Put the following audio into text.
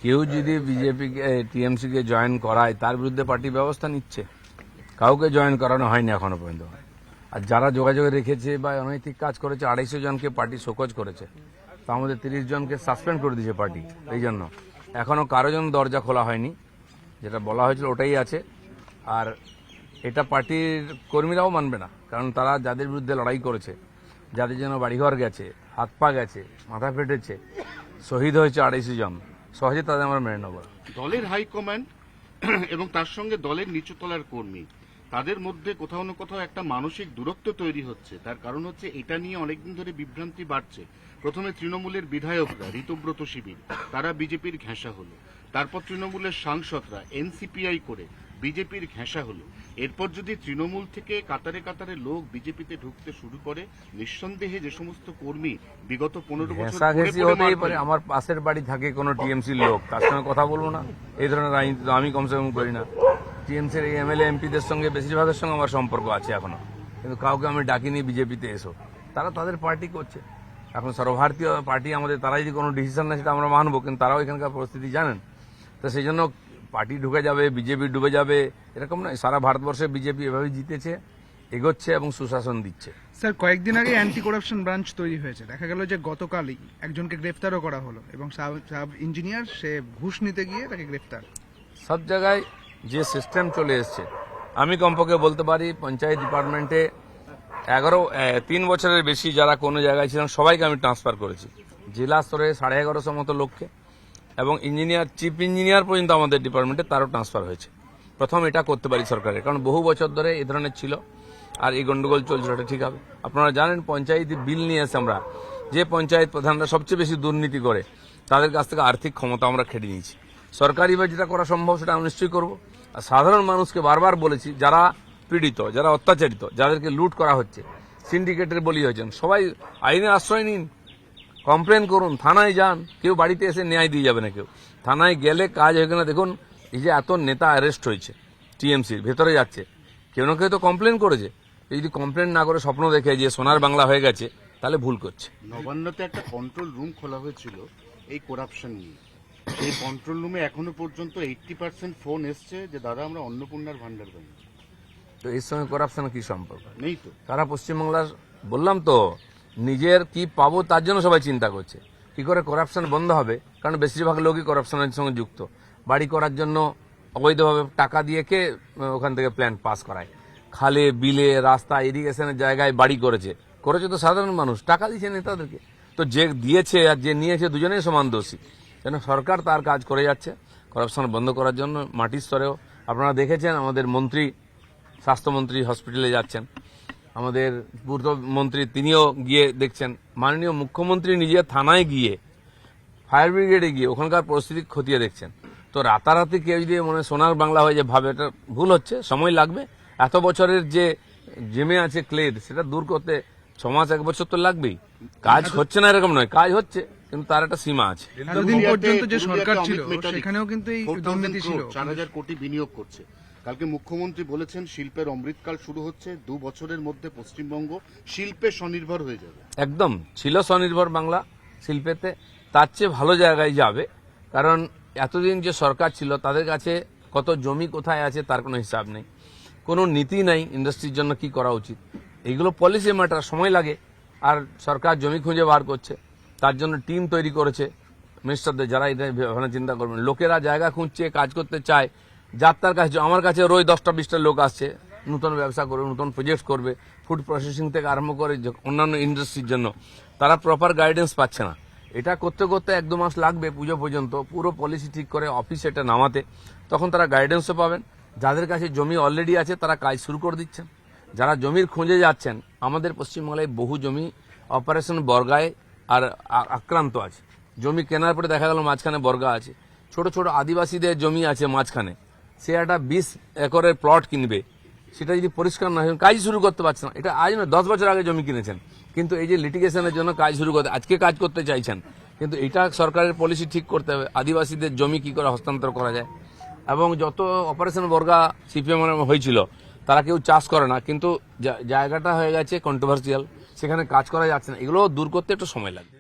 কেউ যদি বিজেপিকে টিএমসিকে জয়েন করায় তার বিরুদ্ধে পার্টি ব্যবস্থা নিচ্ছে। কাউকে জয়েন করানো হয়নি এখনো পর্যন্ত। আর যারা যোগাযোগ রেখেছে বা অনৈতিক কাজ করেছে 250 জনকে পার্টি শোকজ করেছে, তার মধ্যে 30 জনকে সাসপেন্ড করে দিয়েছে পার্টি। এই জন্য এখনো কারো জন্য দরজা খোলা হয়নি, যেটা বলা হয়েছিল ওটাই আছে। আর এটা পার্টির কর্মীরাও মানবে না, কারণ তারা যাদের বিরুদ্ধে লড়াই করেছে, যাদের জন্য বাড়িঘর গেছে, হাত পা গেছে, মাথা ফেটেছে, শহীদ হয়েছে 250 জন, সহজে তাদের আমরা মেনে নেব। দলের হাইকমান্ড এবং তার সঙ্গে দলের নিচুতলার কর্মী, তাদের মধ্যে কোথাও না কোথাও একটা মানসিক দূরত্ব তৈরি হচ্ছে। তার কারণ হচ্ছে এটা নিয়ে অনেকদিন ধরে বিভ্রান্তি বাড়ছে। প্রথমে তৃণমূলের বিধায়করা, ঋতব্রত শিবির, তারা বিজেপির ঘেঁষা হলো। তারপর তৃণমূলের সাংসদরা এনসিপিআই করে বিজেপির ঘেঁষা হলো। এরপর যদি তৃণমূল থেকে কাতারে কাতারে লোক বিজেপিতে ঢুকতে শুরু করে, নিঃসন্দেহে যে সমস্ত কর্মী বিগত 15 বছর হতেই পারে। আমার পাশের বাড়ি থাকে কোনো টিএমসির লোক, তার সঙ্গে কথা বলবো না? এই ধরনের রাজনীতি তো আমি কমসে কম করি না। টিএমসির এই এমএলএ এমপিদের সঙ্গে বেশিরভাগের সঙ্গে আমার সম্পর্ক আছে এখনো, কিন্তু কাউকে আমি ডাকিনি বিজেপিতে এসো। তারা তাদের পার্টি করছে। এখন সর্বভারতীয় পার্টি আমাদের, তারা যদি কোনো ডিসিশন নেয় সেটা আমরা মানবো, কিন্তু তারাও এখানকার পরিস্থিতি জানেন। তো সেই জন্য পার্টি ঢুকে যাবে, বিজেপি ডুবে যাবে এরকম নয়। সারা ভারতবর্ষে বিজেপি এভাবে জিতেছে, এগোচ্ছে এবং সুশাসন দিচ্ছে। স্যার, কয়েকদিন আগে অ্যান্টি করাপশন ব্রাঞ্চ তৈরি হয়েছে। দেখা গেল যে গতকালই একজনকে গ্রেফতারও করা হলো এবং সাব ইঞ্জিনিয়ার সে ঘুষ নিতে গিয়ে তাকে গ্রেফতার। সব জায়গায় যে সিস্টেম চলে এসছে, আমি কমপক্ষে বলতে পারি পঞ্চায়েত ডিপার্টমেন্টে 3 বছরের বেশি যারা কোনো জায়গায় ছিলেন সবাইকে আমি ট্রান্সফার করেছি। জেলা স্তরে 1150 মতো লোককে, এবং ইঞ্জিনিয়ার, চিফ ইঞ্জিনিয়ার পর্যন্ত আমাদের ডিপার্টমেন্টে তারও ট্রান্সফার হয়েছে। প্রথম এটা করতে পারি সরকারের, কারণ বহু বছর ধরে এই ধরনের ছিল আর এই গন্ডগোল চলছিল। এটা ঠিক হবে। আপনারা জানেন পঞ্চায়েত বিল নিয়ে এসে আমরা, যে পঞ্চায়েত প্রধানরা সবচেয়ে বেশি দুর্নীতি করে তাদের কাছ থেকে আর্থিক ক্ষমতা আমরা কেড়ে নিয়েছি। সরকারিভাবে যেটা করা সম্ভব সেটা আমরা নিশ্চয়ই করবো। আর সাধারণ মানুষকে বারবার বলেছি, যারা পীড়িত, যারা অত্যাচারিত, যাদেরকে লুট করা হচ্ছে, সিন্ডিকেটের বলি হয়েছেন, সবাই আইনে আশ্রয় নিন, কমপ্লেন করুন, থানায় যান। কেউ বাড়িতে এসে ন্যায় দিয়ে যাবে না। কেউ থানায় গেলে কাজ হয়ে গেলে, দেখুন এই যে এত নেতা অ্যারেস্ট হয়েছে টিএমসির ভেতরে যাচ্ছে, কেউ না কেউ তো কমপ্লেন করেছে। যদি কমপ্লেন না করে স্বপ্ন দেখে যে সোনার বাংলা হয়ে গেছে, তাহলে ভুল করছে। নবান্নতে একটা কন্ট্রোল রুম খোলা হয়েছিল এই করাপশন নিয়ে। সেই কন্ট্রোল রুমে এখনো পর্যন্ত 80% ফোন এসছে যে দাদা আমরা অন্নপূর্ণার ভান্ডার পাই। তো এর সঙ্গে করাপশন কি সম্পর্ক? নেই তো। তারা পশ্চিমবাংলার, বললাম তো, নিজের কি পাবো তার জন্য সবাই চিন্তা করছে। কি করে করাপশন বন্ধ হবে? কারণ বেশিরভাগ লোকই করাপশনের সঙ্গে যুক্ত। বাড়ি করার জন্য অবৈধভাবে টাকা দিয়ে কে ওখান থেকে প্ল্যান পাস করায়? খালে, বিলে, রাস্তা, ইরিগেশনের জায়গায় বাড়ি করেছে তো সাধারণ মানুষ, টাকা দিয়েছে নেতাদেরকে। তো যে দিয়েছে আর যে নিয়েছে দুজনেই সমান দোষী। কেন সরকার তার কাজ করে যাচ্ছে করাপশন বন্ধ করার জন্য। মাটির স্তরেও আপনারা দেখেছেন, আমাদের মন্ত্রী, স্বাস্থ্যমন্ত্রী হসপিটালে যাচ্ছেন, আমাদের পূর্তমন্ত্রী তিনিও গিয়ে দেখছেন, মাননীয় মুখ্যমন্ত্রী নিজে থানায় গিয়ে, ফায়ার ব্রিগেডে গিয়ে ওখানকার পরিস্থিতি খতিয়ে দেখছেন। তো রাতারাতি কেউ যদি মনে সোনার বাংলা হয়ে যে ভাবে, এটা ভুল হচ্ছে, সময় লাগবে। এত বছরের যে জেমে আছে ক্লেদ, সেটা দূর করতে 6 মাস 1 বছর তো লাগবেই। কাজ হচ্ছে না এরকম নয়, কাজ হচ্ছে, কিন্তু তার একটা সীমা আছে। এতদিন পর্যন্ত যে সরকার ছিল সেখানেও কিন্তু এই দুর্নীতি ছিল। 4000 কোটি বিনিয়োগ করছে। কালকে মুখ্যমন্ত্রী বলেছেন শিল্পের অমৃতকাল শুরু হচ্ছে, 2 বছরের মধ্যে পশ্চিমবঙ্গ শিল্পে স্বনির্ভর হয়ে যাবে। একদম ছিল স্বনির্ভর বাংলা শিল্পেতে, তার চেয়ে ভালো জায়গায় যাবে। কারণ এতদিন যে সরকার ছিল তাদের কাছে কত জমি কোথায় আছে তার কোনো হিসাব নেই, কোনো নীতি নাই ইন্ডাস্ট্রির জন্য কি করা উচিত। এইগুলো পলিসি ম্যাটার, সময় লাগে। আর সরকার জমি খুঁজে বার করছে, তার জন্য টিম তৈরি করেছে মিনিস্টারদের, যারা এটা ভাবনা চিন্তা করবেন। লোকেরা জায়গা খুঁজছে, কাজ করতে চায়, যাত্রার কাছে। আমার কাছে রোজ 10টা 20টা লোক আসছে, নতুন ব্যবসা করবে, নতুন প্রজেক্ট করবে, ফুড প্রসেসিং থেকে আরম্ভ করে অন্যান্য ইন্ডাস্ট্রির জন্য। তারা প্রপার গাইডেন্স পাচ্ছে না। এটা করতে করতে 1-2 মাস লাগবে পুজো পর্যন্ত পুরো পলিসি ঠিক করে অফিসে এটা নামাতে। তখন তারা গাইডেন্সও পাবেন। যাদের কাছে জমি অলরেডি আছে তারা কাজ শুরু করে দিচ্ছেন। যারা জমির খোঁজে যাচ্ছেন, আমাদের পশ্চিমবাংলায় বহু জমি অপারেশন বর্গায় আর আক্রান্ত আছে। জমি কেনার পরে দেখা গেল মাঝখানে বর্গা আছে। ছোট ছোট আদিবাসীদের জমি আছে মাঝখানে, সে একটা 20 একরের প্লট কিনবে, সেটা যদি পরিষ্কার না হয় কাজ শুরু করতে পারছে না। এটা আজ না, 10 বছর আগে জমি কিনেছেন, কিন্তু এই যে লিটিগেশনের জন্য কাজ শুরু করতে, আজকে কাজ করতে চাইছেন। কিন্তু এটা সরকারের পলিসি ঠিক করতে হবে, আদিবাসীদের জমি কি করে হস্তান্তর করা যায়। এবং যত অপারেশন বর্গা সিপিএম হয়েছিল, তারা কেউ চাষ করে না, কিন্তু জায়গাটা হয়ে গেছে কন্ট্রোভার্সিয়াল, সেখানে কাজ করা যাচ্ছে না। এগুলো দূর করতে একটু সময় লাগবে।